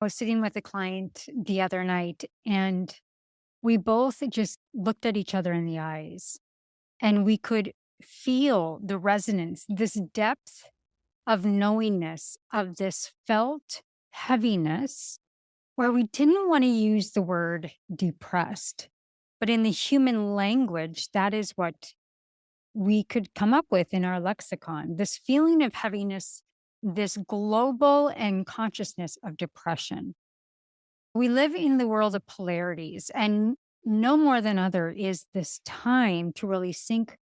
I was sitting with a client the other night and we both just looked at each other in the eyes and we could feel the resonance, this depth of knowingness, of this felt heaviness where we didn't want to use the word depressed. But in the human language, that is what we could come up with in our lexicon, this feeling of heaviness, this global and consciousness of depression. We live in the world of polarities, and no more than other is this time to really sync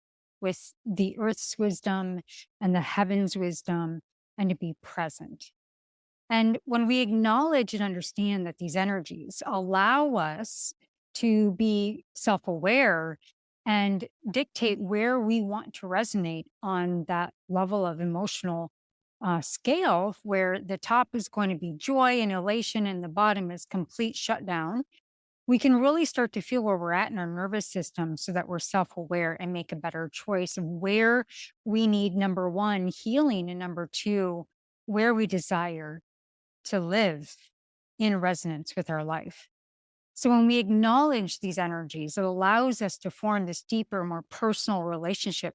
with the earth's wisdom and the heaven's wisdom and to be present. And when we acknowledge and understand that these energies allow us to be self aware and dictate where we want to resonate on that level of emotional scale, where the top is going to be joy and elation and the bottom is complete shutdown, we can really start to feel where we're at in our nervous system so that we're self aware and make a better choice of where we need, number one, healing, and number two, where we desire to live in resonance with our life. So when we acknowledge these energies, it allows us to form this deeper, more personal relationship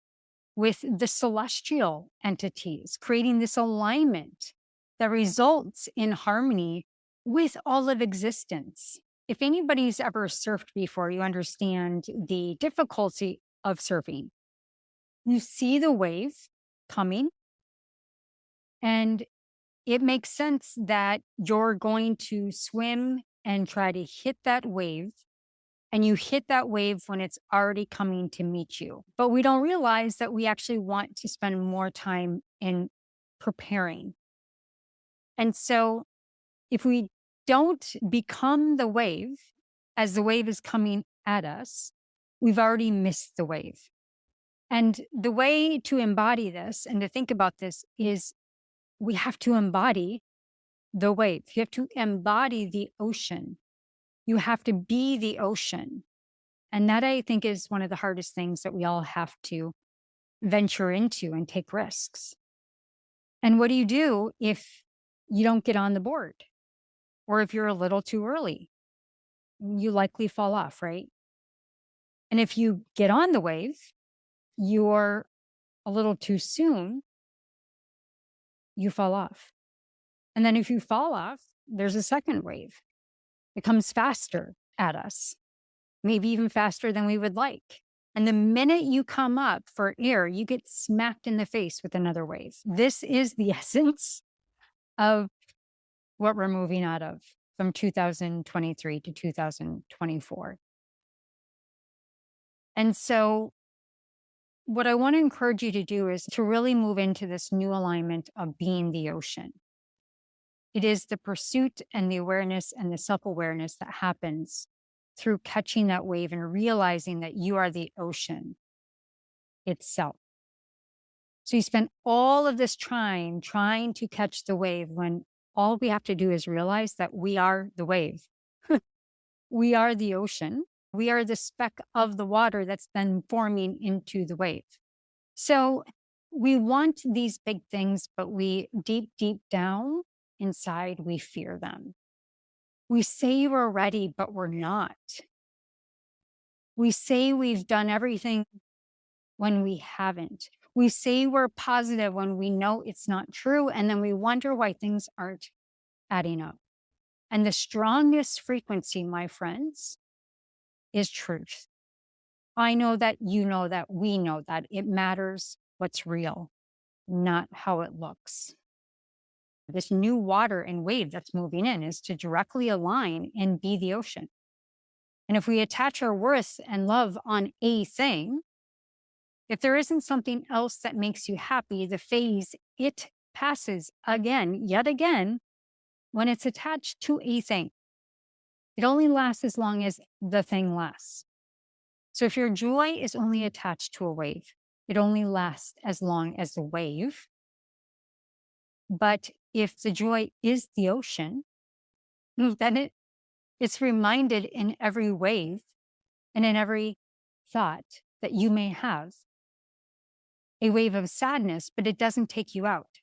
with the celestial entities, creating this alignment that results in harmony with all of existence. If anybody's ever surfed before, you understand the difficulty of surfing. You see the wave coming, and it makes sense that you're going to swim and try to hit that wave. And you hit that wave when it's already coming to meet you. But we don't realize that we actually want to spend more time in preparing. And so if we don't become the wave as the wave is coming at us, we've already missed the wave. And the way to embody this and to think about this is we have to embody the wave. You have to embody the ocean. You have to be the ocean. And that, I think, is one of the hardest things that we all have to venture into and take risks. And what do you do if you don't get on the board? Or if you're a little too early? You likely fall off, right? And if you get on the wave, you're a little too soon, you fall off. And then if you fall off, there's a second wave. It comes faster at us, maybe even faster than we would like. And the minute you come up for air, you get smacked in the face with another wave. This is the essence of what we're moving out of from 2023 to 2024. And so what I want to encourage you to do is to really move into this new alignment of being the ocean. It is the pursuit and the awareness and the self-awareness that happens through catching that wave and realizing that you are the ocean itself. So you spend all of this trying to catch the wave when all we have to do is realize that we are the wave. We are the ocean. We are the speck of the water that's then forming into the wave. So we want these big things, but we deep down inside, we fear them. We say we're ready, but we're not. We say we've done everything when we haven't. We say we're positive when we know it's not true. And then we wonder why things aren't adding up. And the strongest frequency, my friends, is truth. I know that, you know that, we know that. It matters what's real, not how it looks. This new water and wave that's moving in is to directly align and be the ocean. And if we attach our worth and love on a thing, if there isn't something else that makes you happy, the phase, it passes again, yet again, when it's attached to a thing. It only lasts as long as the thing lasts. So if your joy is only attached to a wave, it only lasts as long as the wave. But if the joy is the ocean, then it's reminded in every wave and in every thought that you may have a wave of sadness, but it doesn't take you out.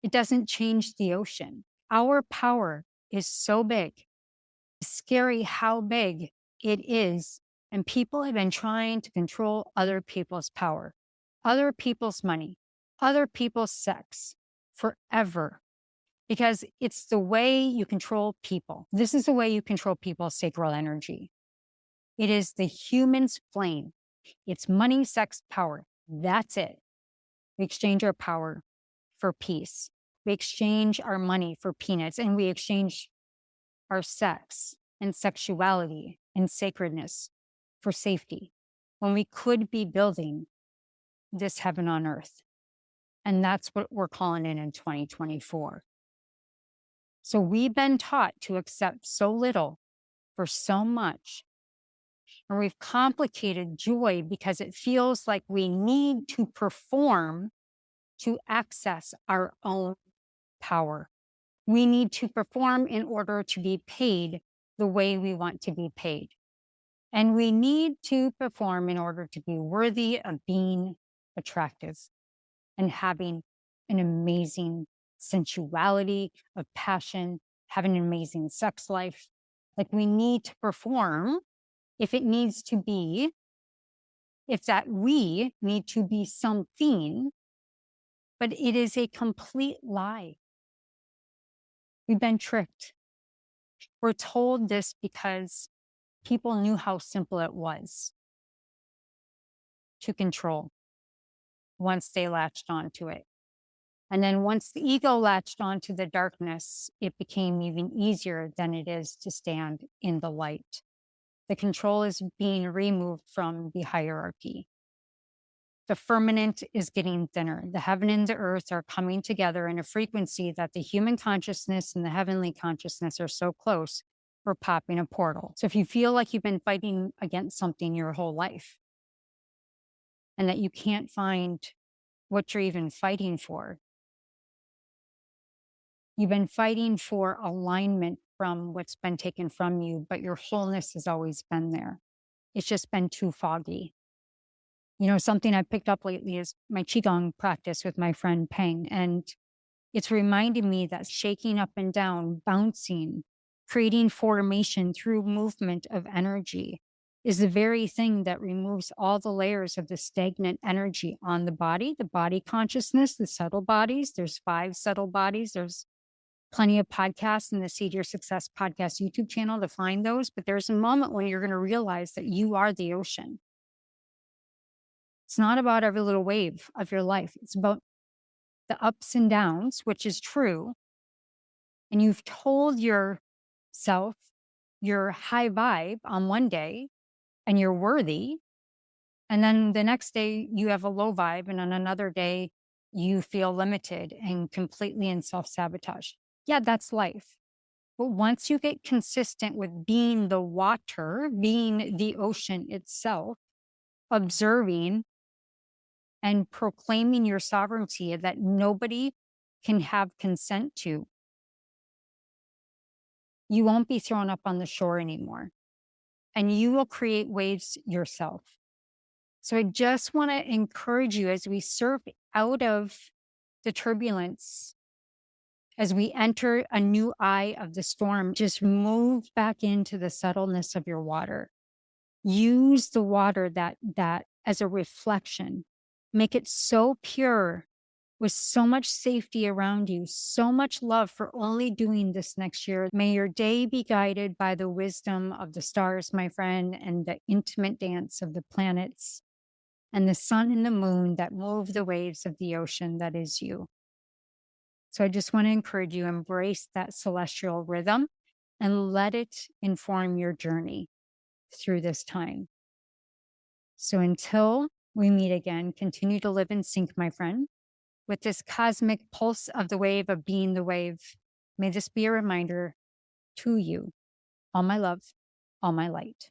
It doesn't change the ocean. Our power is so big. It's scary how big it is. And people have been trying to control other people's power, other people's money, other people's sex forever, because it's the way you control people. This is the way you control people's sacral energy. It is the human's flame. It's money, sex, power. That's it. We exchange our power for peace. We exchange our money for peanuts, and we exchange our sex and sexuality and sacredness for safety when we could be building this heaven on earth. And that's what we're calling it in 2024. So we've been taught to accept so little for so much. And we've complicated joy because it feels like we need to perform to access our own power. We need to perform in order to be paid the way we want to be paid. And we need to perform in order to be worthy of being attractive and having an amazing sensuality, of passion, having an amazing sex life. Like we need to perform if it needs to be, if that we need to be something, but it is a complete lie. We've been tricked. We're told this because people knew how simple it was to control once they latched onto it. And then once the ego latched onto the darkness, it became even easier than it is to stand in the light. The control is being removed from the hierarchy. The firmament is getting thinner. The heaven and the earth are coming together in a frequency that the human consciousness and the heavenly consciousness are so close, we're popping a portal. So if you feel like you've been fighting against something your whole life and that you can't find what you're even fighting for, you've been fighting for alignment from what's been taken from you, but your wholeness has always been there. It's just been too foggy. You know, something I picked up lately is my Qigong practice with my friend Peng. And it's reminding me that shaking up and down, bouncing, creating formation through movement of energy is the very thing that removes all the layers of the stagnant energy on the body consciousness, the subtle bodies. There's 5 subtle bodies. There's plenty of podcasts in the Seed Your Success podcast YouTube channel to find those. But there's a moment when you're going to realize that you are the ocean. It's not about every little wave of your life. It's about the ups and downs, which is true. And you've told yourself you're high vibe on one day and you're worthy. And then the next day you have a low vibe. And on another day, you feel limited and completely in self-sabotage. Yeah, that's life. But once you get consistent with being the water, being the ocean itself, observing and proclaiming your sovereignty that nobody can have consent to, you won't be thrown up on the shore anymore. And you will create waves yourself. So I just want to encourage you as we surf out of the turbulence, as we enter a new eye of the storm, just move back into the subtleness of your water. Use the water that as a reflection. Make it so pure with so much safety around you, so much love for only doing this next year. May your day be guided by the wisdom of the stars, my friend, and the intimate dance of the planets and the sun and the moon that move the waves of the ocean that is you. So I just want to encourage you, embrace that celestial rhythm and let it inform your journey through this time. So until we meet again, continue to live in sync, my friend, with this cosmic pulse of the wave of being the wave. May this be a reminder to you, all my love, all my light.